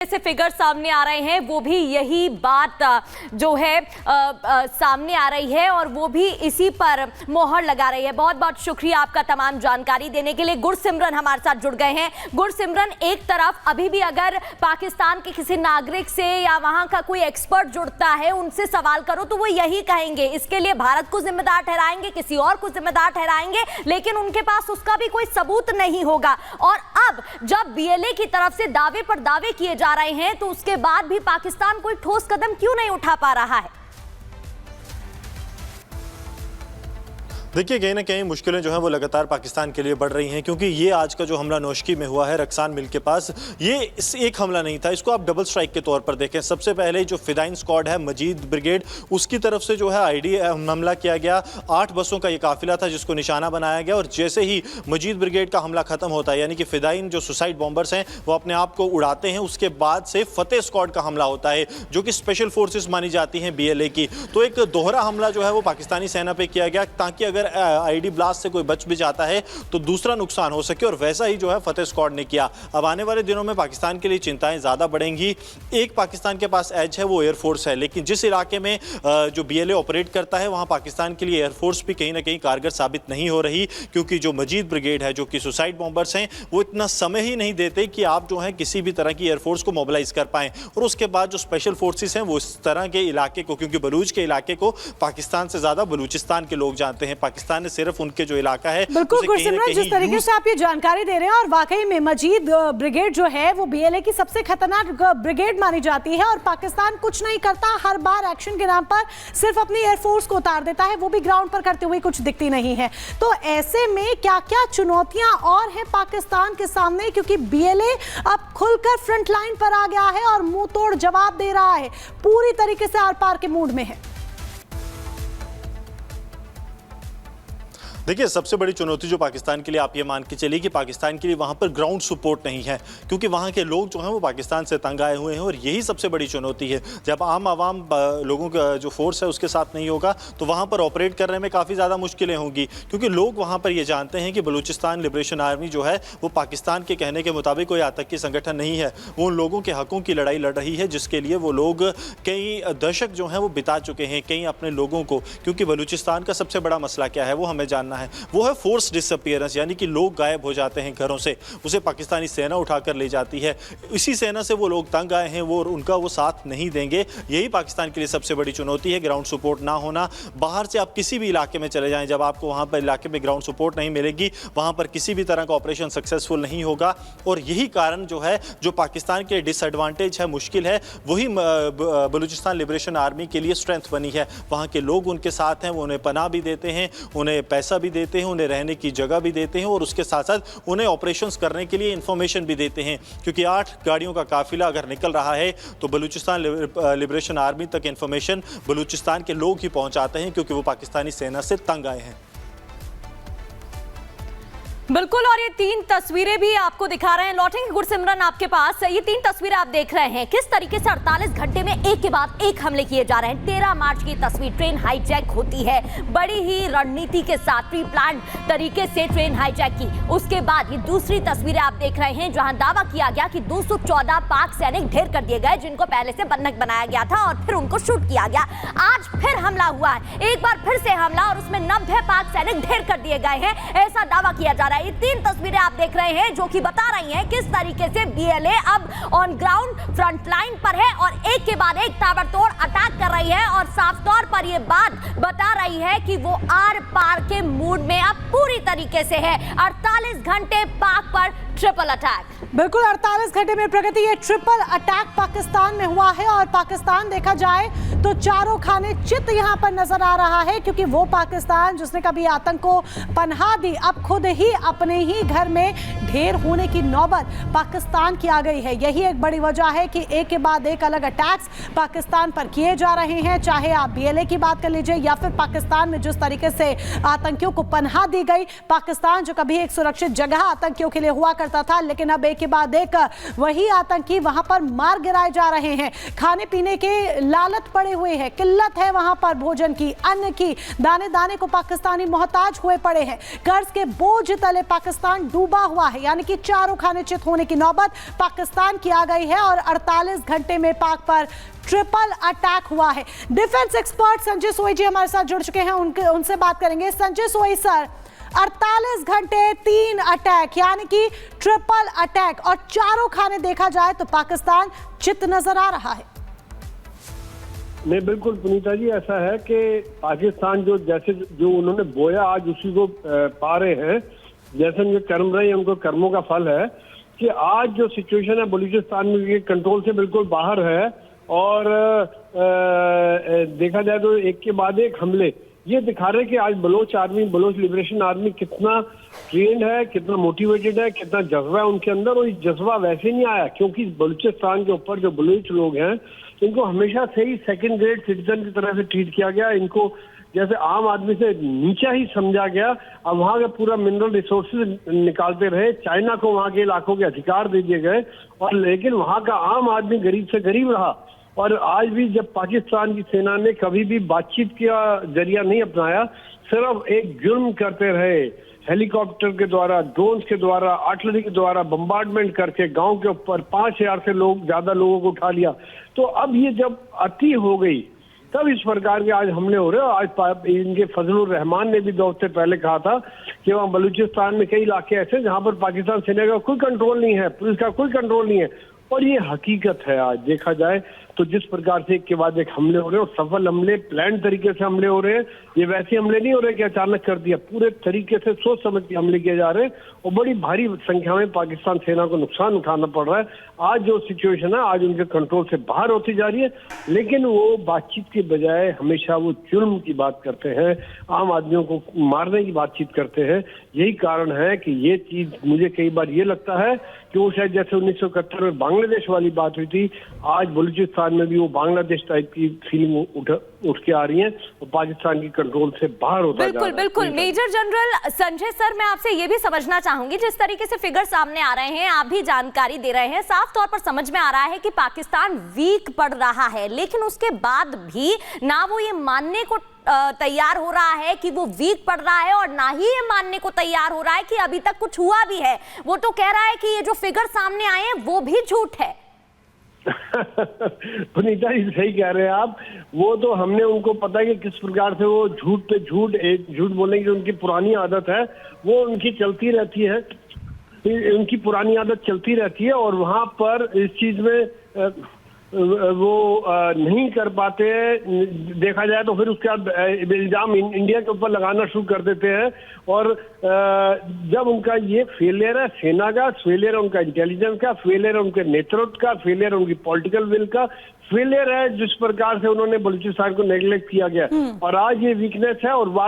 से फिगर सामने आ रहे हैं वो भी यही बात जो है सामने आ रही है और वो भी इसी पर मोहर लगा रही है। बहुत बहुत शुक्रिया आपका तमाम जानकारी देने के लिए। गुरसिमरन हमारे साथ जुड़ गए हैं। गुरसिमरन, एक तरफ अभी भी अगर पाकिस्तान के किसी नागरिक से या वहां का कोई एक्सपर्ट जुड़ता है उनसे सवाल करो तो वो यही कहेंगे, इसके लिए भारत को जिम्मेदार ठहराएंगे, किसी और को जिम्मेदार ठहराएंगे, लेकिन उनके पास उसका भी कोई सबूत नहीं होगा। और अब जब बीएलए की तरफ से दावे पर दावे किए जा रहे हैं तो उसके बाद भी पाकिस्तान कोई ठोस कदम क्यों नहीं उठा पा रहा है? देखिए, कहीं ना कहीं मुश्किलें जो हैं वो लगातार पाकिस्तान के लिए बढ़ रही हैं, क्योंकि ये आज का जो हमला नौशकी में हुआ है रक्सान मिल के पास, ये एक हमला नहीं था, इसको आप डबल स्ट्राइक के तौर पर देखें। सबसे पहले जो फिदाइन स्क्वाड है मजीद ब्रिगेड, उसकी तरफ से जो है आईडी हमला किया गया। 8 बसों का ये काफिला था जिसको निशाना बनाया गया और जैसे ही मजीद ब्रिगेड का हमला खत्म होता है, यानी कि फिदाइन जो सुसाइड बॉम्बर्स हैं वो अपने आप को उड़ाते हैं, उसके बाद से फतेह स्क्वाड का हमला होता है जो कि स्पेशल फोर्सेस मानी जाती हैं बीएलए की। तो एक दोहरा हमला जो है वो पाकिस्तानी सेना पे किया गया ताकि अगर आईडी ब्लास्ट से कोई बच भी जाता है तो दूसरा नुकसान हो सके, और वैसा ही जो है फतेह स्क्वाड ने किया। अब आने वाले दिनों में पाकिस्तान के लिए चिंताएं ज़्यादा बढ़ेंगी। एक पाकिस्तान के पास एज है वो एयरफोर्स है, लेकिन जिस इलाके में जो बीएलए ऑपरेट करता है वहाँ पाकिस्तान के लिए एयरफोर्स भी कहीं ना कहीं कारगर साबित नहीं हो रही, क्योंकि जो मजीद ब्रिगेड है जो कि सुसाइड बॉम्बर्स हैं वो इतना समय ही नहीं देते कि आप जो है किसी भी तरह की एयरफोर्स को मोबिलाइज कर पाएँ। और उसके बाद जो स्पेशल फोर्सेस हैं वो इस तरह के इलाके को, क्योंकि बलूच के इलाके को पाकिस्तान से ज़्यादा बलूचिस्तान के लोग जानते हैं, पाकिस्तान सिर्फ उनके जो इलाका है। बिल्कुल गुरसिमरन, जिस तरीके से आप ये जानकारी दे रहे हैं और वाकई में मजीद ब्रिगेड जो है वो बीएलए की सबसे खतरनाक ब्रिगेड मानी जाती है और पाकिस्तान कुछ नहीं करता, हर बार एक्शन के नाम पर सिर्फ अपनी एयरफोर्स को उतार देता है, वो भी ग्राउंड पर करते हुए कुछ दिखती नहीं है। तो ऐसे में क्या क्या चुनौतियां और हैं पाकिस्तान के सामने, क्योंकि बीएलए अब खुलकर फ्रंट लाइन पर आ गया है और मुंह तोड़ जवाब दे रहा है, पूरी तरीके से आर पार के मूड में है। देखिए, सबसे बड़ी चुनौती जो पाकिस्तान के लिए आप ये मान के चलिए कि पाकिस्तान के लिए वहाँ पर ग्राउंड सपोर्ट नहीं है, क्योंकि वहाँ के लोग जो हैं वो पाकिस्तान से तंग आए हुए हैं और यही सबसे बड़ी चुनौती है। जब आम आवाम लोगों का जो फोर्स है उसके साथ नहीं होगा तो वहाँ पर ऑपरेट करने में काफ़ी ज़्यादा मुश्किलें होंगी, क्योंकि लोग वहाँ पर ये जानते हैं कि बलूचिस्तान लिबरेशन आर्मी जो है वो पाकिस्तान के कहने के मुताबिक कोई आतंकी संगठन नहीं है, वो उन लोगों के हकों की लड़ाई लड़ रही है, जिसके लिए वो लोग कई दशक जो हैं वो बिता चुके हैं कई अपने लोगों को। क्योंकि बलूचिस्तान का सबसे बड़ा मसला क्या है वो हमें जानना है, वो है फोर्स डिसअपीयरेंस, यानी कि लोग गायब हो जाते हैं घरों से, उसे पाकिस्तानी सेना उठाकर ले जाती है। इसी सेना से वो लोग तंग आए हैं, वो उनका वो साथ नहीं देंगे। यही पाकिस्तान के लिए सबसे बड़ी चुनौती है, ग्राउंड सपोर्ट ना होना। बाहर से आप किसी भी इलाके में चले जाएं, जब आपको वहाँ पर इलाके में ग्राउंड सपोर्ट नहीं मिलेगी वहाँ पर किसी भी तरह का ऑपरेशन सक्सेसफुल नहीं होगा। और यही कारण जो है जो पाकिस्तान के डिसएडवांटेज है, मुश्किल है, वही बलूचिस्तान लिबरेशन आर्मी के लिए स्ट्रेंथ बनी है। वहाँ के लोग उनके साथ हैं, वो उन्हें पनाह भी देते हैं, उन्हें पैसा भी देते हैं, उन्हें रहने की जगह भी देते हैं और उसके साथ साथ उन्हें ऑपरेशंस करने के लिए इंफॉर्मेशन भी देते हैं। क्योंकि 8 गाड़ियों का काफिला अगर निकल रहा है तो बलूचिस्तान लिबरेशन आर्मी तक इंफॉर्मेशन बलूचिस्तान के लोग ही पहुंचाते हैं, क्योंकि वो पाकिस्तानी सेना से तंग आए हैं। बिल्कुल, और ये 3 तस्वीरें भी आपको दिखा रहे हैं। लौटेंगे गुरसिमरन आपके पास। ये 3 तस्वीरें आप देख रहे हैं किस तरीके से 48 घंटे में एक के बाद एक हमले किए जा रहे हैं। 13 मार्च की तस्वीर, ट्रेन हाईजैक होती है बड़ी ही रणनीति के साथ, प्री प्लान तरीके से ट्रेन हाईजैक की। उसके बाद ये दूसरी तस्वीरें आप देख रहे हैं जहां दावा किया गया कि 214 पाक सैनिक ढेर कर दिए गए जिनको पहले से बंधक बनाया गया था और फिर उनको शूट किया गया। आज फिर हमला हुआ है, एक बार फिर से हमला और उसमें 90 पाक सैनिक ढेर कर दिए गए हैं, ऐसा दावा किया जा रहा है। ये 3 तस्वीरें आप देख रहे हैं जो कि बता रही हैं किस तरीके से बीएलए अब ऑन ग्राउंड फ्रंट लाइन पर है और एक के बाद एक ताबड़तोड़ अटैक कर रही है और साफ तौर पर यह बात बता रही है कि वो आर पार के मूड में अब पूरी तरीके से है। 48 घंटे पाक पर ट्रिपल अटैक। बिल्कुल, 48 घंटे में प्रगति, ये ट्रिपल अटैक पाकिस्तान में हुआ है और पाकिस्तान देखा जाए तो चारों खाने चित यहां पर नजर आ रहा है, क्योंकि वो पाकिस्तान जिसने कभी आतंक को पनाह दी अब खुद ही अपने ही घर में ढेर होने की नौबत पाकिस्तान की आ गई है। यही एक बड़ी वजह है कि एक के बाद एक अलग अटैक्स पाकिस्तान पर किए जा रहे हैं, चाहे आप बीएलए की बात कर लीजिए या फिर पाकिस्तान में जिस तरीके से आतंकियों को पनाह दी गई। पाकिस्तान जो कभी एक सुरक्षित जगह आतंकियों के लिए हुआ करता था, लेकिन अब एक के बाद एक वही आतंकी वहां पर मार गिराए जा रहे हैं। खाने पीने के लालच पड़े हुए हैं, किल्लत है वहां पर भोजन की, अन्न की, दाने दाने को पाकिस्तानी मोहताज हुए पड़े हैं। कर्ज के बोझ तले पाकिस्तान डूबा हुआ है, यानी कि चारों खाने चित होने की नौबत पाकिस्तान की आ गई है और 48 घंटे में पाक पर ट्रिपल अटैक हुआ है। डिफेंस एक्सपर्ट संजय सोई जी हमारे साथ जुड़ चुके हैं, उनसे बात करेंगे। संजय सोई सर, 48 घंटे 3 अटैक यानी कि ट्रिपल अटैक और चारों खाने देखा जाए तो पाकिस्तान चित नजर आ रहा है। नहीं, बिल्कुल पुनीता जी, ऐसा है कि पाकिस्तान जो उन्होंने बोया आज उसी को पा रहे हैं। जैसे उनके कर्म रहे, उनको कर्मों का फल है कि आज जो सिचुएशन है बलूचिस्तान में ये कंट्रोल से बिल्कुल बाहर है और देखा जाए तो एक के बाद एक हमले ये दिखा रहे हैं कि आज बलोच लिबरेशन आर्मी कितना ट्रेंड है, कितना मोटिवेटेड है, कितना जज्बा है उनके अंदर। और ये जज्बा वैसे नहीं आया क्योंकि बलूचिस्तान के ऊपर जो बलूच लोग हैं इनको हमेशा से ही सेकंड ग्रेड सिटीजन की तरह से ट्रीट किया गया। इनको जैसे आम आदमी से नीचा ही समझा गया। अब वहां का पूरा मिनरल रिसोर्सेज निकालते रहे, चाइना को वहां के इलाकों के अधिकार दे दिए गए और लेकिन वहां का आम आदमी गरीब से गरीब रहा। और आज भी जब पाकिस्तान की सेना ने कभी भी बातचीत का जरिया नहीं अपनाया, सिर्फ एक जुर्म करते रहे, हेलीकॉप्टर के द्वारा, ड्रोन के द्वारा, आर्टिलरी के द्वारा बम्बार्डमेंट करके गांव के ऊपर 5000 से ज्यादा लोगों को उठा लिया। तो अब ये जब अति हो गई तब इस प्रकार के आज हमले हो रहे हैं। आज इनके फजलुर रहमान ने भी 2 हफ्ते पहले कहा था कि वहाँ बलूचिस्तान में कई इलाके ऐसे जहां पर पाकिस्तान सेना का कोई कंट्रोल नहीं है, पुलिस का कोई कंट्रोल नहीं है। और ये हकीकत है। आज देखा जाए तो जिस प्रकार से एक के बाद एक हमले हो रहे हैं और सफल हमले, प्लान तरीके से हमले हो रहे हैं। ये वैसे हमले नहीं हो रहे कि अचानक कर दिया, पूरे तरीके से सोच समझ के हमले किए जा रहे हैं और बड़ी भारी संख्या में पाकिस्तान सेना को नुकसान उठाना पड़ रहा है। आज जो सिचुएशन है आज उनके कंट्रोल से बाहर होती जा रही है, लेकिन वो बातचीत के बजाय हमेशा वो जुर्म की बात करते हैं, आम आदमियों को मारने की बातचीत करते हैं। यही कारण है कि ये चीज मुझे कई बार ये लगता है कि वो शायद जैसे 1971 में बांग्लादेश वाली बात हुई थी, आज बलूचिस्तान में भी वो बांग्लादेश टाइप की फीलिंग उठ के आ रही है और पाकिस्तान की कंट्रोल से बाहर होता जा रहा है। बिल्कुल। मेजर जनरल संजय सर, मैं आपसे ये भी समझना चाहूंगी, जिस तरीके से फिगर सामने आ रहे हैं, आप भी जानकारी दे रहे हैं, साफ तौर पर समझ में आ रहा है कि पाकिस्तान वीक पड़ रहा है, लेकिन उसके बाद भी ना वो ये मानने को तैयार हो रहा है कि वो वीक पड़ रहा है और ना ही ये मानने को तैयार हो रहा है कि अभी तक कुछ हुआ भी है। वो तो कह रहा है कि ये जो फिगर सामने आए हैं वो भी झूठ है। पुनीता जी सही कह रहे हैं आप। वो तो हमने उनको पता है कि किस प्रकार से वो झूठ पे झूठ बोलने की उनकी पुरानी आदत है, वो उनकी चलती रहती है, उनकी पुरानी आदत चलती रहती है। और वहां पर इस चीज में वो नहीं कर पाते हैं। देखा जाए तो फिर उसके बाद इल्जाम इंडिया के ऊपर लगाना शुरू कर देते हैं। और जब उनका ये फेलियर है सेना का, फेलियर है उनका इंटेलिजेंस का, फेलियर है उनके नेतृत्व का, फेलियर है उनकी पॉलिटिकल विल का, फेलियर है जिस प्रकार से उन्होंने बलूचिस्तान को नेग्लेक्ट किया गया। और आज ये वीकनेस है और